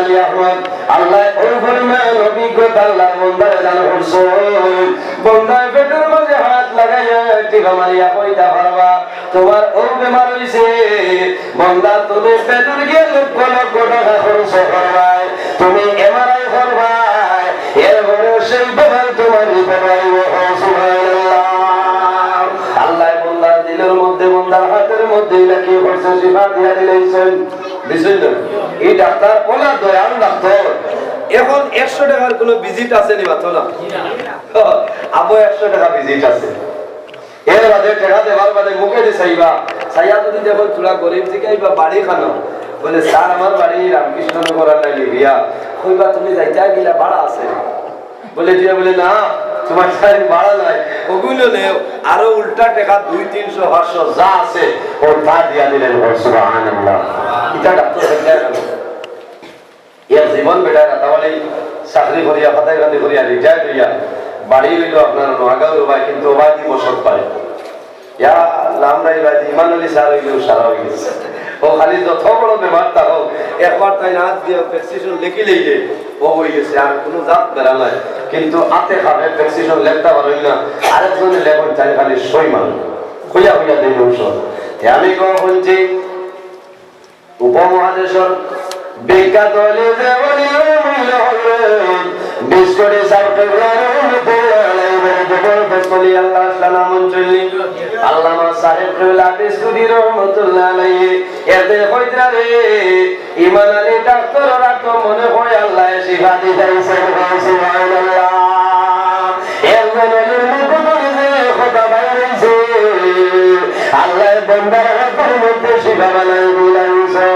আলী আহমদ আল্লাহ ওই পরিমাণ অভিজ্ঞতা আল্লাহ বন্দারে দান করছেন। বন্দার পেটের মাঝে হাত লাগাইয়া টিকা মারিয়া কইতা পারবা তোমার ও বেমার হইছে বন্দা, তুমি পেটের গিয়ে লক্ষ লক্ষ টাকা খরচ করবাই, তুমি এমআরআই করবাই, এরপরে সেই বেমার তোমার আল্লাহ বন্দার দিলের মধ্যে বন্দার হাতের মধ্যে নাকি করছে শিফা দিয়া দিলেছেন। বুঝলেন এই ডাক্তার ওলা দয়াল ডাক্তার। এখন 100 টাকার কোন ভিজিট আছে নি মাত্র না আবো 100 টাকা ভিজিট আছে, এর বাদে টাকা দেওয়ার বাদে মুখে দিয়ে চাইবা চাইয়া যদি দেখো তোরা গরিব থেকে আইবা বাড়ি খানো বলে স্যার আমার বাড়ি রামকৃষ্ণনগর আর নাই লিবিয়া কইবা তুমি যাইতা গিলা ভাড়া আছে বলে দিয়ে বলে না তোমার সাথে ভাড়া নাই ওগুলো নেও আরো উল্টা টাকা 200, 300, 500 যা আছে ও তা দিয়া দিলেন। সুবহানাল্লাহ। এটা ডাক্তার হইয়া গেল এর জীবন বেটা তাহলে চাকরি করিয়া ফাতাই গান্ধী করিয়া রিটায়ার হইয়া বাড়ি হইল আপনার নোয়াগাঁও ভাই, কিন্তু ওবাই দি বসত পারে ইয়া লামরাই ভাই ইমান আলী স্যার হইলেও সারা হয়ে গেছে। ও খালি যত বড় বেমার তা হোক একবার তাই হাত দিয়ে প্রেসক্রিপশন লিখি লইলে ও হয়ে গেছে, আর কোনো জাত বেড়া নাই, কিন্তু হাতে খাবে প্রেসক্রিপশন লেখতে পারই না, আরেকজনের লেখন চাই খালি সই মান হইয়া হইয়া দিল ঔষধ। আমি কখন যে উপমহাদেশের বিখ্যাত বিস্কুটে আল্লামা সাহেব বিস্কুটি রহমতুল্লাহ আলাইহি এতে কইরা রে ইমান আলী ডাক্তাররা তো মনে হয় আল্লাহ শিফা দিতেছে। সুবহানাল্লাহ। এর জন্য খোদা বাইরেছে আল্লাহ বান্দার হাতের মধ্যে শিফা বানাই দিলাইছে।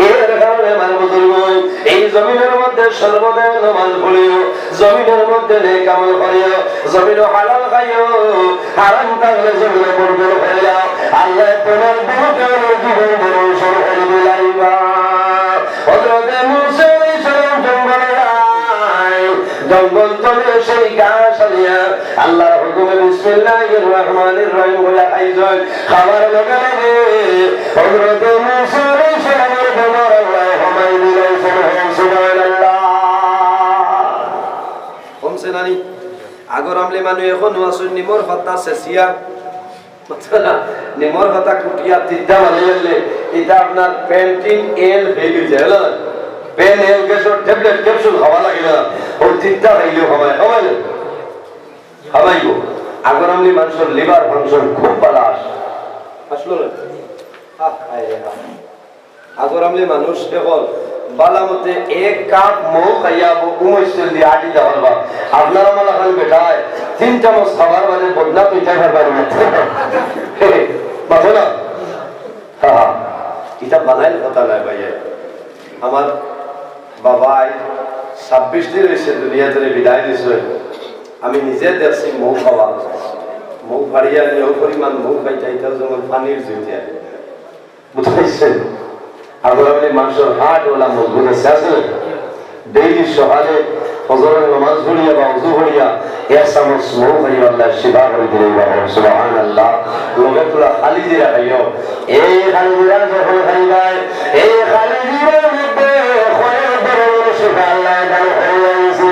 এর কারণে আমার বুজুর্গ এই জমিনের মধ্যে সর্বদা নামাজ পড়িও, জমিনের মধ্যে নেক আমল করিও, জমিন হালাল খাইও, হারাম থাকলে জমিনে বরকত হইয়া আল্লাহ তোমার দুনিয়ার জীবন বরকত করে দিলাইবা। হযরত মুসা আলাইহিস সালাম জঙ্গল তলে সেই গাছ আলিয়া আল্লাহর হুকুমে বিসমিল্লাহির রহমানির রহিম বলে খাইছেন। খাবার লগে লগে হযরত মুসা আলাইহিস সালামের বেমার আল্লাহ কমাই দিলেন। সুবহানাল্লাহ। কমছে নানি আগর আমলে মানুষ এখন ওয়াসুন নিমর পাতা সেসিয়া মাত্রা নিমর পাতা কুটিয়া তিদ্দা বানাইলে এটা আপনার পেন্টিং এল ভেলি যায় পেন এল গেছর ট্যাবলেট ক্যাপসুল খাওয়া লাগে না, ও তিদ্দা খাইলেও খাওয়ায় খাওয়াইব। আগর আমলে মানুষের লিভার ফাংশন খুব ভালো আসলো না। আগর আমলে মানুষ এখন বালামতে এক কাপ মৌ খাইয়া উমৈশল দিয়ে আটি যাওয়ার বা আপনারা মালা খান বেটায় 3 চামচ খাবার মানে বদলা তুই চাই পারবার বাতো না। হ্যাঁ এটা বানাইল কথা নাই ভাইয়া। আমার বাবাই 26 দিন হয়েছে দুনিয়া ধরে বিদায় দিয়েছে। আমি নিজে দেখছি মৌ খাওয়া, মৌ ফাড়িয়া নিয়েও পরিমাণ মৌ খাইতে এটাও যেমন পানির জুইতে বুঝাইছেন। আগর আমলে মানুষের হাট ওলা মজবুত আছে। ডেইলি সকালে ফজরের নামাজ পড়িয়া বা ওযু করিয়া 1 চামচ মৌ খাইয়া আল্লাহ শিফা করে দিলেন। সুবহানাল্লাহ। লগে তোরা খালি জিরা খাইও, এই খালি জিরা যখন খাইবাই এই খালি জিরার মধ্যে খয়ের বড় শিফা আল্লাহ দান করেছে।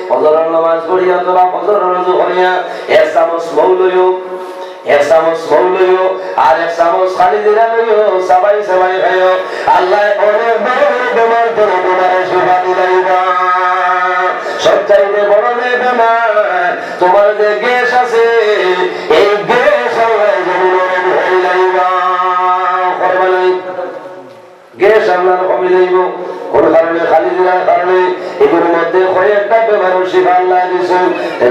ফজরের নামাজ পড়িয়া তোরা ফজরের ওযু করিয়া 1 চামচ মৌ লইও, 1 চামচ মৌ লইও আর 1 চামচ খালি জিরা লইও, সবাই সবাই খাইও। আল্লাহ অনেক বড় বেমার করে তোমার শিফা দিলাইবা। সবচাইতে বড় বেমার তোমার যে গ্যাস আছে এই গ্যাস আল্লাহ জমিনের হইলাইবা করবা নাই, গ্যাস আল্লাহ কমে যাইব। কোন কারণে খালি জিরার কারণে এগুলোর মধ্যে কয়েকটা বেমারের শিফা আল্লাহ দিয়েছেন।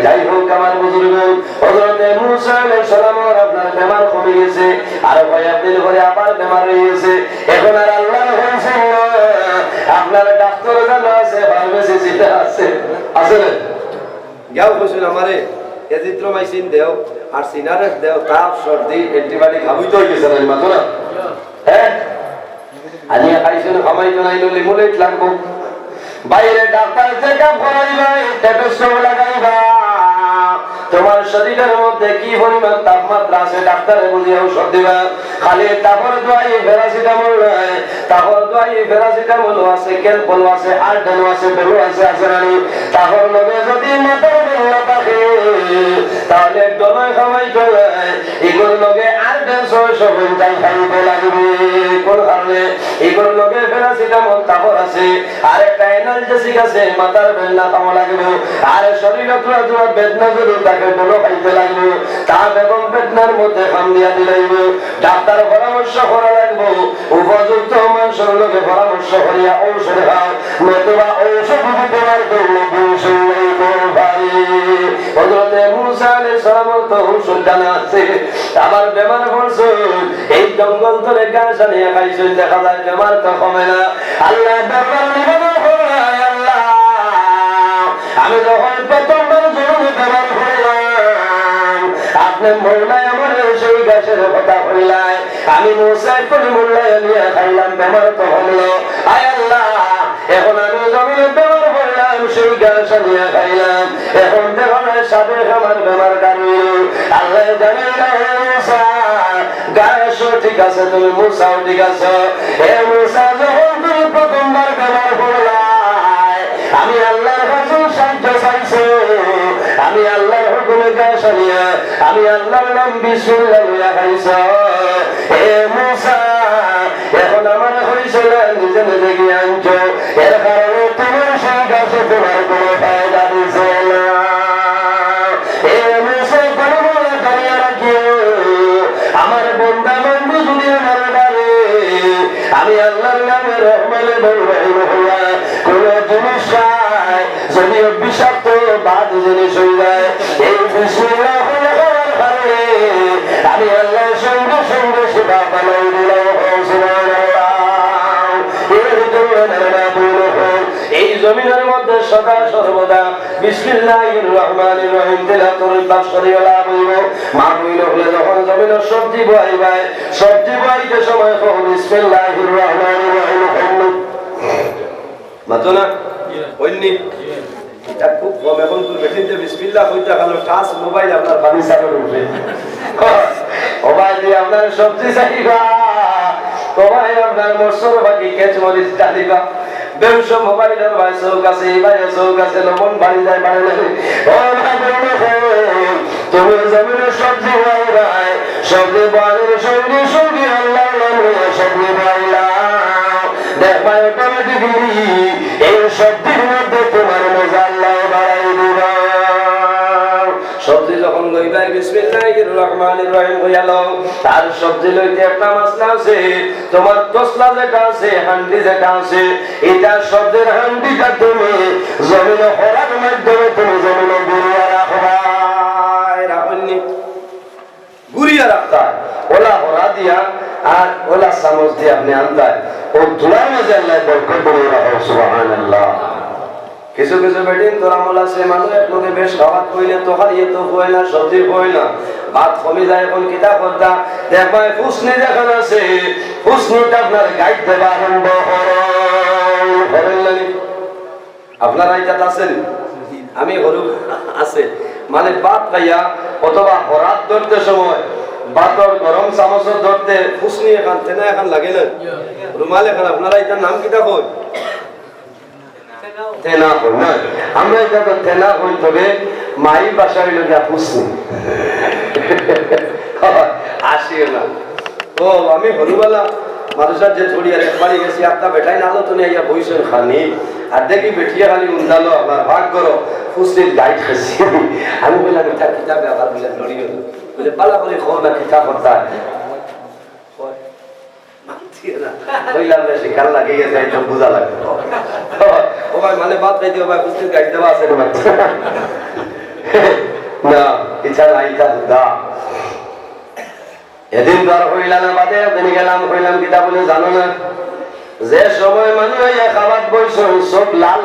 যাই হোক আমার বুজুর্গ হযরত মুসা আলাইহিস সালামের আপনার বেমার কমে গেছে, আর কয়েকদিন পরে আবার বেমার হয়ে গেছে। এখন আর আল্লাহ বলছেন না আপনার ডাক্তার জানা আছে, ফার্মেসিস্ট আছে আছে না যাও বলছেন আমারে এজিথ্রোমাইসিন দেও আর সিনারেক্স দেও, কাপ সর্দি অ্যান্টিবায়োটিক খাবই তো হয়ে গেছে না মাত্র না। হ্যাঁ আমি খাইছেন খামাই তো নাই লিমোলেট লাগবো। বাইরে ডাক্তার চেকআপ করাইবা, স্টেথোস্কোপ লাগাইবা, তোমার শরীরের মধ্যে কি পরিমাণ তাপমাত্রা আছে ডাক্তারে বুঝিয়ে ঔষধ দিবা। খালি তাপর দোয়াই প্যারাসিটামল নয়, তাপর ভাই প্যারাসিটামল আছে, ক্যালপল আছে, আর্টেন আছে, বেলু আছে, রানি তাহলে লগে যদি মাথার বেলা থাকে তাহলে ডলার খাওয়াই চলে এগুলোর লগে আর্টেন 650 খাইতে লাগবে। কোন কারণে এগুলোর লগে প্যারাসিটামল তারপর আছে, আর একটা এনার্জেটিক আছে, মাথার বেলা খাওয়া লাগবে, আর শরীরে পুরো পুরো বেদনা যদি তাকে ডলো খাইতে লাগবে, তা এবং বেদনার মধ্যে খাম দিয়া দিলাইবে। ডাক্তার পরামর্শ করা লাগবে, উপযুক্ত মানুষের লোকে পরামর্শ করিয়া ঔষধ খাও, নতুবা ঔষধ তোমার জন্য হযরতে মুসা আলাইহিস সালামের তো ঔষধ জানা আছে। আমার বেমার পড়ছে, এই জঙ্গল ধরে গাছ আনিয়া খাইছে, দেখা যায় বেমার তো কমে না। আল্লাহ বেমার নিবারণ করায়। আল্লাহ আমি যখন প্রথমবার জীবনে বেমার করলাম, আপনি মোল্লায় আমার সেই গাছের কথা কইলাই, আমি মুসাই করে মোল্লায় নিয়ে খাইলাম, বেমার তো হলো। আয় আল্লাহ এখন আমি জমিনে বেমার করলাম, সেই গাছ নিয়ে খাইলাম, এখন দেখো না সাথে আমার বেমার গাড়ি। আল্লাহ জানে না মুসা গাছও ঠিক আছে, তুমি মুসাও ঠিক আছে। হে মুসা যখন তুমি প্রথমবার বেমার করলাই, আমি আল্লাহর কাছে সাহায্য চাইছি, আমি আল্লাহর হুকুমে গাছ নিয়ে আমি আল্লাহর নাম বিসমিল্লাহ লইয়া খাইছ। হে মুসা এখন আমার হয়েছিল নিজে নিজে গিয়ে আনছ, এর কারণে তোমার সেই গাছে তোমার কোনো ফায়দা দিছে না। হে মুসা কোনো মনে করিয়া রাখিও, আমার বন্ধা বন্ধু যদি আমার ডারে আমি আল্লাহর নামে রহমানে রহিম হইয়া কোন জিনিস চাই, যদি বিষাক্ত বাদ জিনিস হয়ে যায়, এই বিসমিল্লাহ হয়ে হওয়ার কারণে আমি আল্লাহর সঙ্গে সঙ্গে সেবা বানাই দিলাম। এই জমিনের মধ্যে সদা সর্বদা বিসমিল্লাহির রহমানির রহিম তেলাওয়াত অভ্যাস করিয়া লাভ হইব। মা বইল হলে যখন জমিনের সবজি বইবাই, সবজি বইতে সময় কও বিসমিল্লাহির রহমানির রহিম। মাতো না ওইনি এটা খুব কম, এখন তুই মেশিনতে বিসমিল্লাহ কইতে গেল টাচ মোবাইল আপনার পানি চালু উঠবে, ও ভাই দিয়ে আপনার সবজি চাইবা, ও ভাই আপনার মসুর বাকি কেচ মরিচ চালিবা, বেশ মোবাইলের ভাই চৌক আছে, এই ভাই চৌক আছে, লবণ বাড়ি যায় বাড়ি লাগে। ও তুমি জমিনের সবজি ভাই ভাই সবজি বাড়ির সঙ্গে সঙ্গে আল্লাহ সবজি ভাইলাম, দেখ ভাই অটোমেটিকলি এই সবজির মধ্যে তোমার মজা আল্লাহ বাড়াই দিবা। সবজি যখন লইবাই বিসমিল্লাহির রহমানির রহিম হইয়াল, তার সবজি লইতে একটা মশলা আছে, তোমার তসলা যেটা আছে, হান্ডি যেটা আছে, এটা সবজির হান্ডিটা তুমি জমিনে হরার মাধ্যমে তুমি জমিনে গুড়িয়া রাখবা, রাখেননি গুড়িয়া রাখতা, ওলা হরা দিয়া আর ওলা চামচ দিয়ে আপনি আনতায়, ও ধুলার মাঝে আল্লাহ বরকত করে রাখো। সুবহানাল্লাহ। কিছু কিছু বেটিন তোরা আমল আছে, মানুষ এক লোকে বেশ খাবার কইলে তো হারিয়ে তো হয় না, সবজি হয় না, ভাত কমে যায়। এখন কিতাব করতা দেখবাই ফুসনি যেখানে আছে, ফুসনিটা আপনার গাইড দেবা আরম্ভ করেন না। আপনারা এটা আছেন, আমি হরু আছে মানে ভাত খাইয়া অথবা হরাত ধরতে সময় ভাতর গরম চামচ ধরতে ফুসনি এখান তেনা এখন লাগে না, রুমাল এখন আপনারা এটার নাম কিতা কই তেনা কই না, আমরা এটা তো তেনা কই, তবে মাই বাসা হইল গিয়া ফুসনি আসিও না। ও আমি হলুবালা মানুষের যে ছড়িয়ে একবারই গেছি, আপনার বেটাই নালো তো নিয়ে বইছেন খানি, আর দেখি বেটিয়া খালি উন্দালো আপনার ভাগ করো ফুসনির গাইড খেয়েছি। আমি বললাম এটা কিতাবে আবার বললাম নড়িও বলে পালা করে খবর না কিতাব করতা শিকার লাগে গেছে, একদম বোঝা লাগবে। ও ভাই মানে বাদ খাইতে ভাই ফুসনির গাইড দেওয়া আছে না, ইচ্ছা নাই তা এদিন ধর হইলাম না বাদে দিন গেলাম হইলাম কিতা বলে জানো না, যে সময় মানুষ খাবার বইছ সব লাল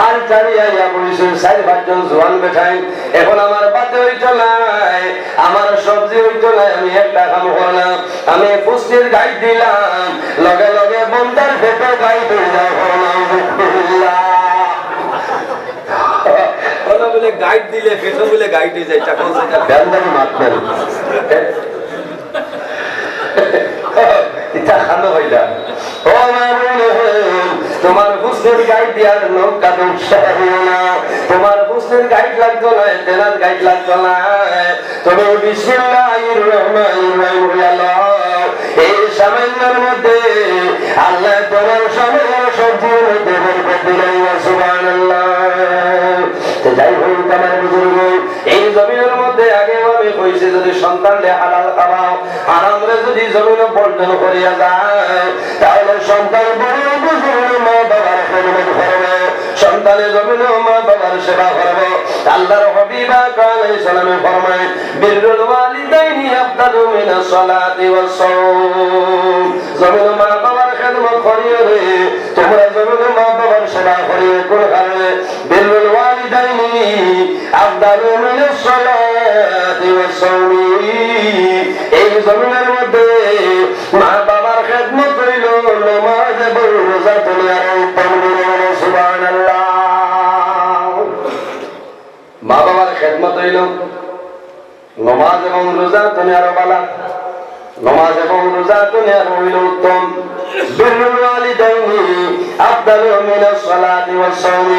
আর চারিয়া বইছ 4-5 জন জোয়ান বেঠাই, এখন আমার বাদে হইতো নাই, আমার সবজি হইতো নাই, আমি একটা কাম করলাম, আমি ফুসনির গাইড দিলাম, লগে লগে বন্দার ভেতর গাইড দিলাম বলে গাইড দিলে পেটো বলে গাইড হয়ে যায়, চাকল সেটা ব্যান্দানি মাতবেন এটা খানো হইলা। ও দিয়ার নৌকা না, তোমার বুঝলেন গাইড লাগতো না, তেনার গাইড লাগতো না, তুমি বিসমিল্লাহির রহমানির রহিম বলো। এই সামান্যের মধ্যে আল্লাহ তোমার সামান্য সবজির মধ্যে বরকত দিলেন, সুবহানাল্লাহ। যাই হোক আমার বুজুর্গ, এই জমিনের মধ্যে আগে আমি কইছি যদি সন্তানকে হালাল খাওয়াও, হারামরে যদি জমিনে বর্জন করিয়া যায়, তাহলে সন্তান বড় বুজুর্গ মা বাবার খেদমত করবে, সন্তানের জমিনে মা বাবার সেবা করবে। আল্লাহর হাবিব আলাইহিস সালামে ফরমায়, বিররুল ওয়ালিদাইনি আফদালু মিনাস সালাতি ওয়াস সাওম। জমিনে মা বাবার খেদমত করিও রে, তোমরা জমিনে মা বাবার সেবা করিও, কোন কারণে? বিররুল ওয়ালিদাইনি আফদালু মিনাস সালাতি ওয়াস সাওম। এই জমিনের মধ্যে মা বাবার খেদমত হইল নামাজ এবং রোজা তোলার উত্তম গুণ, সুবহানাল্লাহ। মা বাবার খেদমত হইল নামাজ এবং রোজা তোলার বালা, নামাজ এবং রোজা তোলার হইল উত্তম। বিররুল ওয়ালিদাইনি আফদালু মিনাস সালাতি ওয়াস সাওম।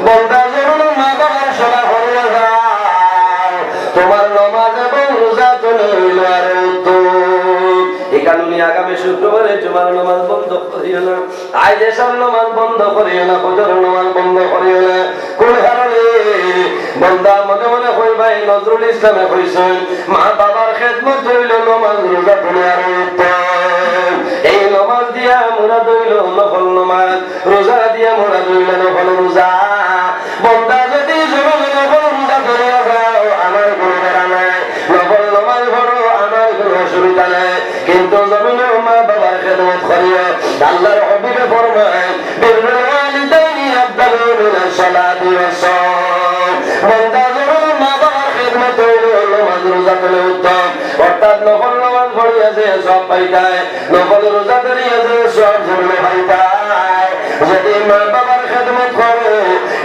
বান্দা যখন মা বাবার সেবা করিয়া যায়, তোমার নামাজ এবং রোজা তোলা হইল আর উত্তম। এই কারণে আগামী শুক্রবারে জুমার নামাজ বন্ধ করিও না, আজ এসব নামাজ বন্ধ করিও না, ফজর নামাজ বন্ধ করিও না। কোন কারণে? বান্দা মনে মনে কইবাই, নজরুল ইসলামে কইছেন, মা বাবার খেদমত হইল নামাজ রোজা তোলার উত্তম। এই নামাজ দিয়া মুরাদ হইল নফল নামাজ, রোজা দিয়া মুরাদ হইল নফল রোজা। বান্দা যদি জীবনে নফল রোজা ধরিয়া যাও, আমার কোনো বেড়া নাই, নফল নামাজ পড়ো, আমার কোনো অসুবিধা নাই, কিন্তু জমিনে মা বাবার খেদমত করিও। আল্লাহর হাবিবে ফরমায়, বিররুল ওয়ালিদাইনি আফদালু মিনাস সালাতি ওয়াস সাওম। বান্দা যখন মা বাবার খেদমত হইল নামাজ রোজা তোলা উত্তম, অর্থাৎ নফল নামাজ পড়িয়াছে সব পাইতায়, নফল রোজা ধরিয়াছে সব জমিনে পাইতায়। যদি মা বাবার খেদমত করে,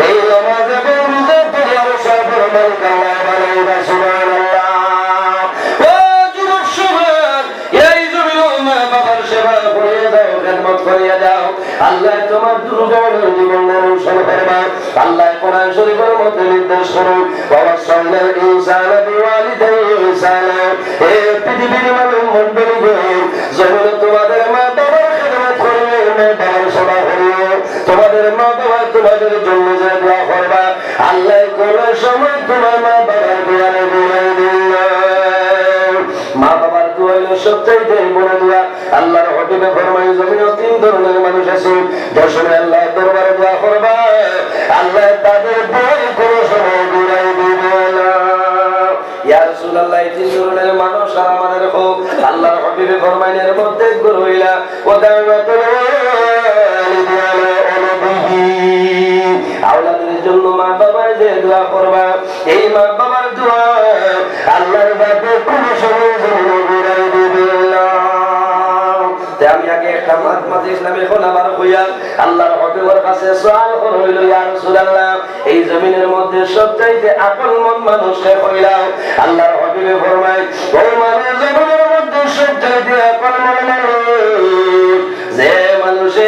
এই নামাজ এবং রোজা তোলার সব মালিক আল্লাহ বানাইবা, সুবহানাল্লাহ। ও যুবক সমাজ, এই জমিনে মা বাবার সেবা করিয়া যাও, খেদমত করিয়া যাও, আল্লাহ তোমার দুর্গম জীবনের রোশন করবা। আল্লাহ কোরআন শরীফের মধ্যে নির্দেশ করুন, ওয়াসাল্লাল ইনসানা বিওয়ালিদাইহি ইহসানা। এই পৃথিবীর মানুষ মণ্ডলীগণ, জমিনে তোমাদের মা বাবার খেদমত করিও, মা বাবার সেবা করিও, তোমাদের মা বাবা তোমাদের জন্য যে দোয়া করবা, আল্লাহ কোন সময় তোমার মা বাবার দোয়ারে দোয়াই দিন না। মা বাবার দোয়া হইল সবচাইতে বড় দোয়া। আল্লাহর হাবিবে ফরমায়, জমিনে তিন ধরনের মানুষ আছে, দর্শনে আল্লাহ দরবারে দোয়া করবা, আল্লাহ তাদের দোয়াই কোনো সময় ঘুরাই দিবে না। ইয়া রাসূলুল্লাহ, এই তিন ধরনের মানুষ আর আমাদের হোক। আল্লাহর হাবিবে ফরমায়, এর মধ্যে গুর হইলা ওয়াদাওয়াতুল ওয়ালিদি আলা ওয়ালাদিহি। আওলাদের জন্য মা বাবার যে দোয়া করবা, এই মা বাবার দোয়া আল্লাহর বাদে কোনো সময় ঘুরাই দিবে না। আমি আগে একটা মাঝে ইসলামে এখন আবার হইয়া আল্লাহর হাবিবের কাছে সওয়াল হইল, ইয়া রাসূলুল্লাহ, এই জমিনের মধ্যে সবচাইতে আকলমন মানুষ কে হইলাম? আল্লাহর হাবিবে ফরমায়, ও মানে জমিনের মধ্যে সবচাইতে আকলমন মানুষ যে মানুষে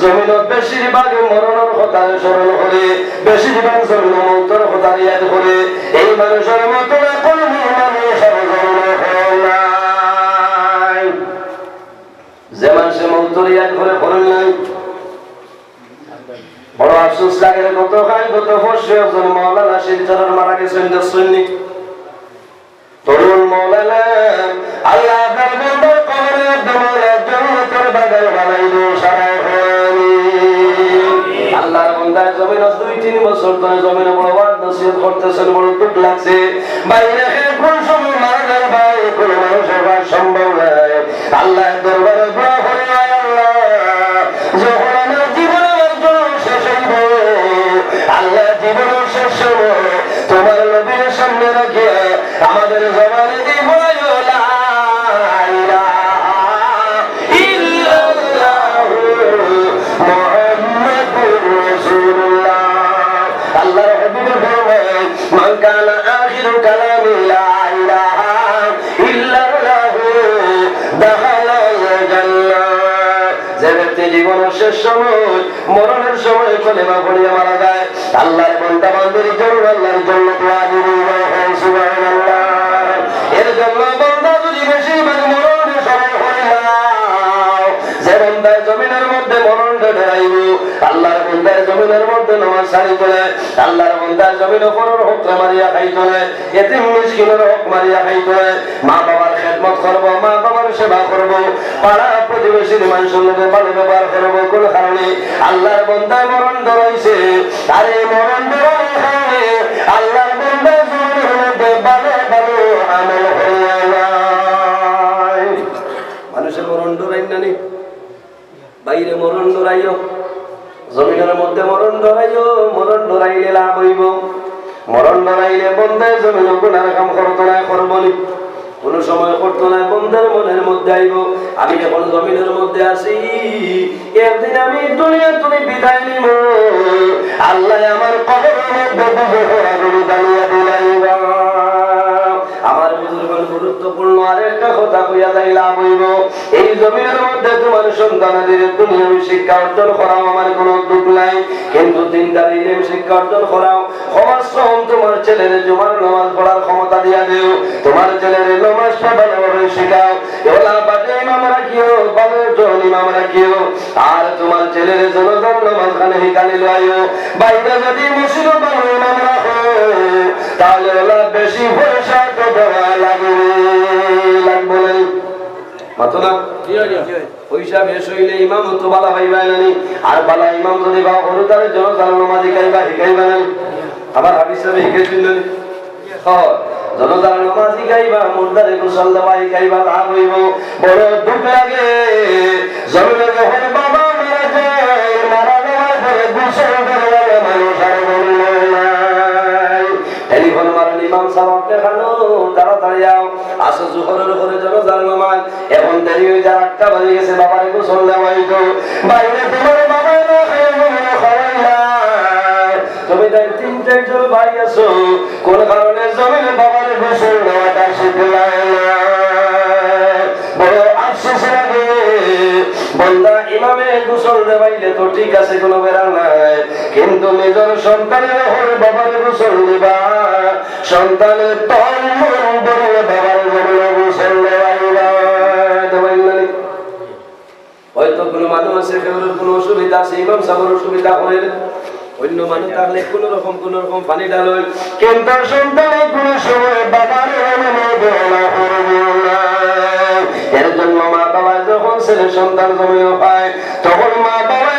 জমিনত বেশিরভাগ মরণের কথা স্মরণ করে, বেশিরভাগ জমিন মৌতের কথা ইয়াদ করে, এই মানুষের মতো আকলমন মানুষ আর জমিনে নাই। যে মানুষের মৌতের ইয়াদ করে ফরল নাই, বড় আফসোস লাগে। গতকাল গত বর্ষে একজন মাওলানা শিলচরের মারা গেছেন, দেখছেননি? তরুণ মাওলানা, আল্লাহ তার বন্ধুর কবরে দমালের জান্নাতের বাগান বানাই দিও, সারা আল্লাহর বান্দা জমিন 2-3 বছর ধরে জমিনে বড় ওয়াজ নসিহত করতেছেন, বড় দুঃখ লাগছে। বাইরে কোন সময় মারা যায় ভাই, কোন মানুষের ভাই সম্ভব নাই। আল্লাহ দরবারে দোয়া করি, আল্লাহ যখন আমার জীবনে শেষ হইব, আল্লাহ জীবনের শেষ সময় তোমার নবীর সামনে রাখিয়া আমাদের জবানে দিব লা ইলাহা ইল্লাল্লাহু মুহাম্মাদুর রাসূলুল্লাহ। আল্লাহর হাবিব ফরমায়, মান কানা আখিরু কালামি লা ইলাহা ইল্লাল্লাহু দাখালাল জান্নাহ। যে ব্যক্তি জীবনের শেষ সময় মরণের সময় কলেমা পড়িয়া মারা যায়, আল্লাহর বান্দা বান্দির জন্য আল্লাহর জন্য দোয়া দিবে, সুবহানাল্লাহ। এর জন্য বান্দা যদি বেশি মরণের সময় হয় না, যে বান্দা জমিনের মধ্যে মরণ ডরাইব, আল্লাহর বান্দার জমিনের মধ্যে নামাজ ছাড়ি তোলে, আল্লাহর বান্দার জমিনের উপর হক মারিয়া খাই তোলে, এতিম মিসকিনের হক মারিয়া খাই তোলে, মা বাবার খেদমত করবো, মা বাবার সেবা করবো, পাড়া প্রতিবেশীর মানুষের লোকে ভালো ব্যবহার করবো, কোন কারণে আল্লাহর বান্দায় মরণ ডরাইছে, আর এই মরণ ডরাই কারণে আল্লাহর বান্দার জমিনের মধ্যে ভালো ভালো আমল হইয়া যায়। মানুষের মরণ ডরাই না নি, বাইরে মরণ ডরাইও, জমিনের মধ্যে মরণ ডরাইও, মরণ ডরাইলে লাভ হইব। মরণ ডরাইলে বন্ধায় জমিন গুনার কাম করতো না, করবনি কোন সময় করতো না, বন্ধার মনের মধ্যে আইব আমি এখন জমিনের মধ্যে আছি, একদিন আমি দুনিয়া তুমি বিদায় নিব, আল্লাহ আমার কবরের মধ্যে দাঁড়িয়ে দিলাইবা। আমার বুজুর্গের গুরুত্বপূর্ণ আরেকটা কথা কইয়া যাই লাভ হইব, এই জমিনের মধ্যে তোমার সন্তানদের দুনিয়াবী শিক্ষা অর্জন করাও আমার কোনো দুঃখ নাই, কিন্তু দিনদার ইলম শিক্ষা অর্জন করাও। সমাজশ্রম তোমার ছেলের জুমার নামাজ পড়ার ক্ষমতা দিয়া দেও, তোমার ছেলের নামাজটা ভালোভাবে শেখাও, এওলা বাজে ইমাম রাখিও, ভালো জন ইমাম রাখিও, আর তোমার ছেলের জনগণ নামাজ খানে হিকানি লইও। বাইরে যদি মুসিদ ভালো ইমাম রাখো, তাহলে ওলা বেশি পয়সা তো দেওয়া লাগবে, লাগবে না মাতো না, পয়সা বেশ হইলে ইমাম তো বালা পাইবা না, আর বালা ইমাম যদি বা হরুদারের জনগণ নামাজ শিখাইবা, শিখাইবা না। আমার হাবিজ সাহেব শিখাইছিল না, জনতার নামাজ শিখাইবা, মুর্দারে গোসল দেওয়া শিখাইবা, লাভ হইব। বড় দুঃখ লাগে জমিনে যখন বাবা মারা যায়, মারা যাওয়ার পরে গোসল দেওয়ার মানুষ আর নাই। টেলিফোন মারেন ইমাম সাহেব আপনি খানো, তাড়াতাড়ি যাও, আসো জোহরের উপরে জনতার নামাজ, এখন দেরি হয়ে যায়, 8টা বাজে গেছে, বাবারে গোসল দেওয়া হইতো, বাইরে তোমার বাবা না খাওয়াই না, তুমি তাই 3-4 ভাই আছো, কোন কারণে জমিনে বাবার গোসল দেওয়াটা শিখলাই না। বড় আফসোস লাগে, বন্দা ইমামে গোসল দেওয়াইলে তো ঠিক আছে, কোনো বেড়া নাই, কিন্তু নিজের সন্তানের হল বাবার গোসল দিবা, সন্তানের তল মন বলে বাবার জমিনে গোসল দেওয়াইবা, দেওয়াইলা। হয়তো কোনো মানুষ আছে, কেউর কোনো অসুবিধা আছে, ইমাম সাহেবের অসুবিধা হয়, অন্য মানুষ থাকলে কোন রকম পানি ডাল, কিন্তু সন্তানের কোন সময় বাবার এর জন্য মা বাবা যখন ছেলে সন্তান জমিও পায়, তখন মা বাবা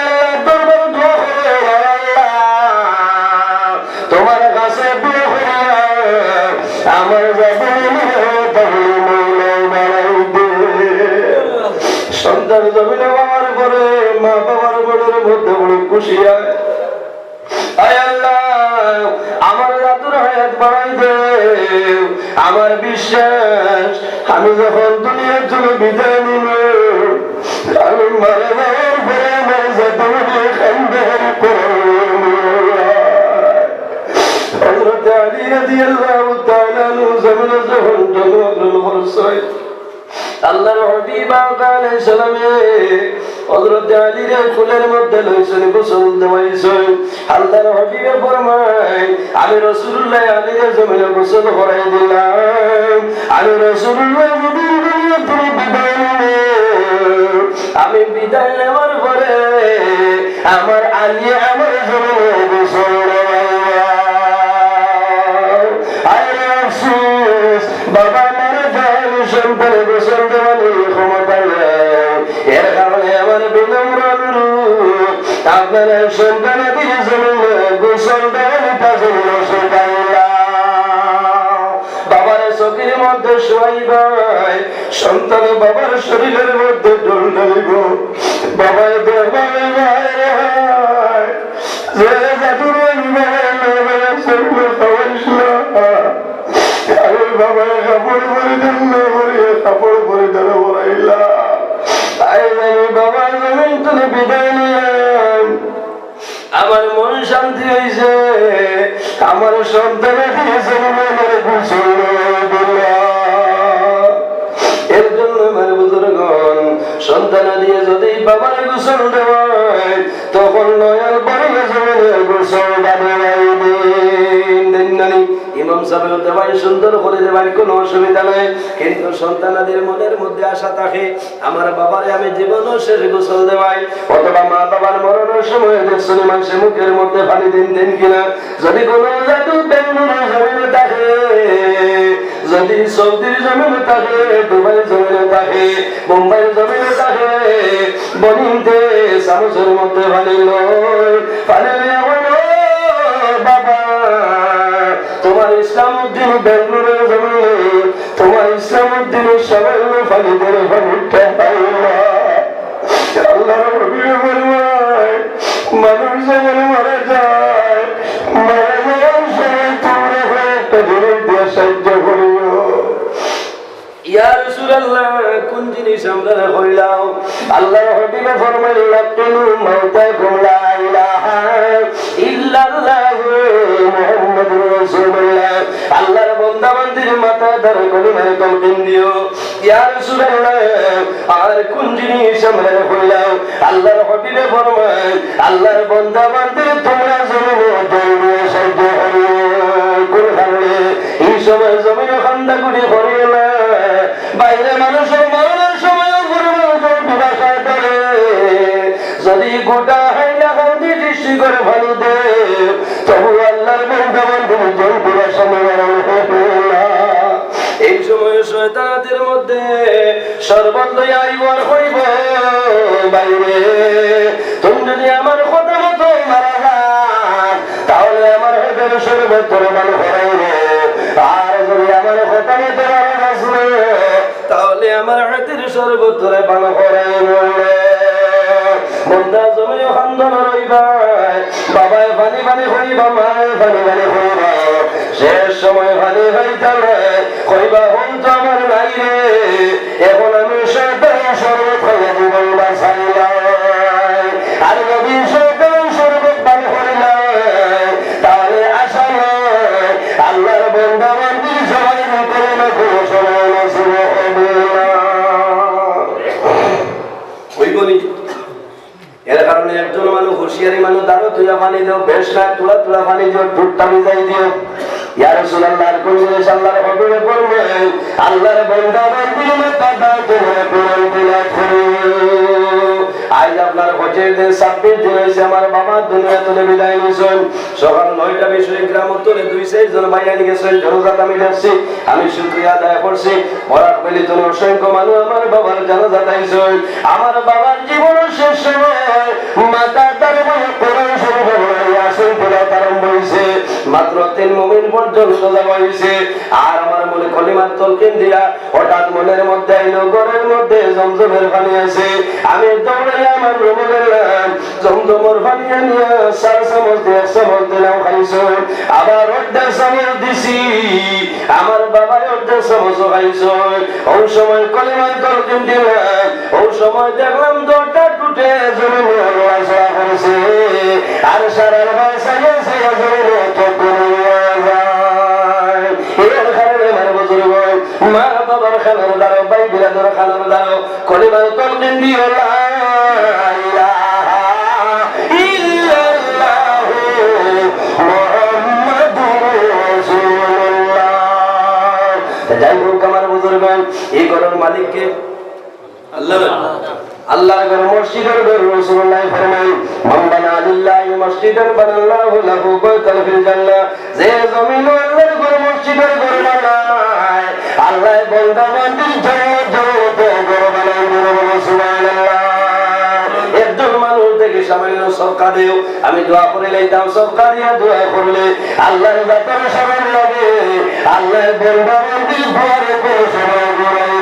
তোমার কাছে আমার সন্তান জমিনে বাবার পরে মা বাবার মনের মধ্যে বড় খুশি হয়, আমার জাতুর হায়াত বাড়াই দে, আমার বিশ্বাস আমি যখন দুনিয়ার জন্য বিদায় নিব, আমি মারা যাওয়ার পরে আমার জাতুর খান্দার হযরত আলী রাদিয়াল্লাহু তাআলা জমিনে যখন জন্মগ্রহণ করেছেন, আল্লাহর হাবিব আলাইহিস সালামে হযরত আলীর কোলের মধ্যে লইছেন, গোসল দেওয়াইছেন। আল্লাহর হাবিবে ফরমায়, আমি রাসূলুল্লাহ আলীর জমিনে গোসল করাই দিলাম, আমি রাসূলুল্লাহ আমি বিদায় নেওয়ার পরে আমার আলী আমার জমিনে গোসল দেওয়াইবা। আয় আফসোস, বাবা মারা যায়, সন্তানের গোসল দেওয়ানোর ক্ষমতা নেই, এর কারণে আমার বিনম্র অনুরোধ, আপনারা সন্তানের জমিনে গোসল দেওয়ানোটা জন্য শেখাইলা। বাবার চোখের মধ্যে শোয়াইবা, সন্তান বাবার শরীরের মধ্যে ডোল ডালিব, বাবার বাবা কাপড় পরে দেন না, কাপড় পরে দেন বলাইলা, বাবা জমিন তুলে বিদায় নিলাম, আমার মন শান্তি হয়েছে, আমার সন্তানের এর জন্য আমার বুজুর্গণ সন্তান দিয়ে যদি বাবার গোসল দেওয়ায় তখন নয়াল বাড়িয়ে জমিনে গোসল বানিয়ে ইমাম সাহেব দেওয়াই সুন্দর করে দেওয়াই কোনো অসুবিধা নেই, কিন্তু সন্তানাদের মনের মধ্যে আশা থাকে আমার বাবারে আমি জীবনও শেষ গোসল দেওয়াই, অথবা মা বাবার মরণের সময় দেখছনি মানুষের মুখের মধ্যে পানি দিন কিনা। যদি কোনো জাদু বেঙ্গুলের জমিনে থাকে, যদি সৌদির জমিনে থাকে, দুবাই জমিনে থাকে, মুম্বাইয়ের জমিনে থাকে, বনিতে চামচের মধ্যে পানি লয়, পানি বাবা তোমার ইসলাম উদ্দিন বেঙ্গুলের জমিনে, তোমার ইসলাম উদ্দিনের সামান্য পানি ধরে পানিটা পাইলা। আল্লাহ মানুষ যেমন মারা যায়, মারা যাওয়ার সময় তোমরা একটা জিনিস দিয়ে সাহায্য করিও। ইয়া রাসূলুল্লাহ কোন জিনিস আমরা হইলাম? আল্লাহর হাবিব ফরমাইলেন লাকুনু মাউতাকুম লা ইলাহা ইল্লাল্লাহ মুহাম্মাদুর রাসূলুল্লাহ। আল্লাহর বান্দা বান্দির মাথা ধরে কলিমায়ে তাওহীদ দিও। ইয়া রাসূলুল্লাহ আর কোন জিনিস আমরা হইলাম? আল্লাহর হাবিব ফরমায় আল্লাহর বান্দা বান্দির তোমরা জমিনে দৌড়ে সাহায্য করো। কোন কারণে? এই সময় জমিনে খান্দা করে করিও না, বাইরে মানুষের মরণের সময় বিভাষায় করে যদি গোটা হাইলা হাউদি দৃষ্টি করে ভালো দে, তবু আল্লাহর বন্ধন তুমি জল বিভাষা মরণ হবে না। এই সময় শয়তানাদের মধ্যে শরবত লইয়া আইবার হইব বাইরে। তুমি যদি আমার কথা মতো মারা যান, তাহলে আমার হেদের শরবত করে ভালো হইব, আর যদি আমার কথা মতো মারা যাচ্ছে তাহলে আমার হাতের শরবত ধরে পান করাইব। বন্ধা জমি খান্দন রইবাই, বাবায় পানি পানি হইবা, মায় পানি পানি হইবা, শেষ সময় পানি হইতালে কইবা হন তো আমার নাই রে, এখন আমি শয়তান শরবত খাইয়া জীবন বাঁচাইলাই। আর যদি শয়তান শরবত পান করিলাই তাহলে আশা নয় আল্লাহর বন্ধা বান্দি সবাই করে না কোনো সময় নসিব হবে না। ওইগুলি এর কারণে একজন মানুষ হুঁশিয়ারি মানুষ দাঁড়ো তুই পানি দিও, বেশ না তুলা তুলা পানি দিও, টুটটা মিজাই দিও। ইয়া রাসূলুল্লাহ কোন জিনিস আল্লাহর হুকুমে করবে? আল্লাহর বান্দা বান্দির মাথা ধরে কোরআন তিলাওয়াত করো। আজ আপনার হজের দিন 26 দিন হয়েছে আমার বাবা দুনিয়া থেকে বিদায় নিয়েছেন। সকাল 9টা 20 গ্রাম উত্তরে 2-4 জন ভাই আনি গেছেন, জনজাত আমি দেখছি, আমি শুকরিয়া আদায় করছি। বরাক বেলিত অসংখ্য মানুষ আমার বাবার জানাজাত আইছেন। আমার বাবার জীবনের শেষ সময় মাতা তার কোরআন শরীফ আসেন তিলাওয়াত আরম্ভ হয়েছে, মাত্র 3 মুমিন পর্যন্ত যাওয়া হয়েছে। আর আমার মনে কলিমার তলকিন দিয়া হঠাৎ মনের মধ্যে আইলো ঘরের মধ্যে জমজমের পানি আছে। আমি দৌড়ে আমার রুমে গেলাম, জমজমের পানি আনিয়া 4 চামচ দিয়ে 1 চামচ দিলাম খাইছো, আবার 1.5 চামচ দিছি, আমার বাবা 1.5 চামচ খাইছো। ওই সময় কলিমার তলকিন দিলাম, ওই সময় দেখলাম দরটা টুটে জমিনে আলোচনা করেছে, আর সারার বাসায় জমিনে মা বাবার খানার দ্বারা ভাই বিলাদের খানার দ্বারা কলিমার তলকিন দিও লা ইলাহা ইল্লাল্লাহু মুহাম্মাদুর রাসূলুল্লাহ। যাই হোক আমার বুজুর্গ, এই ঘরের মালিককে আল্লাহ। আল্লাহর ঘর মসজিদের ঘর রাসূলুল্লাহ ফরমান মান বানা লিল্লাহি মসজিদান বানাল্লাহু লাহু বাইতান ফিল জান্নাহ। যে জমিন আল্লাহর ঘর মসজিদের ঘর বানায় আল্লাহ বান্দা বান্দির জন্য ঘর বানায় দিবেন। সুবহানাল্লাহ। একজন মানুষ দেখে সামান্য সদকা দেও, আমি দোয়া করে লইতাম, সদকা দিয়া দোয়া করলে আল্লাহর ব্যাপারে সবার লাগে, আল্লাহ বান্দা বান্দির ঘরে ঘরে সবাই ঘুরাই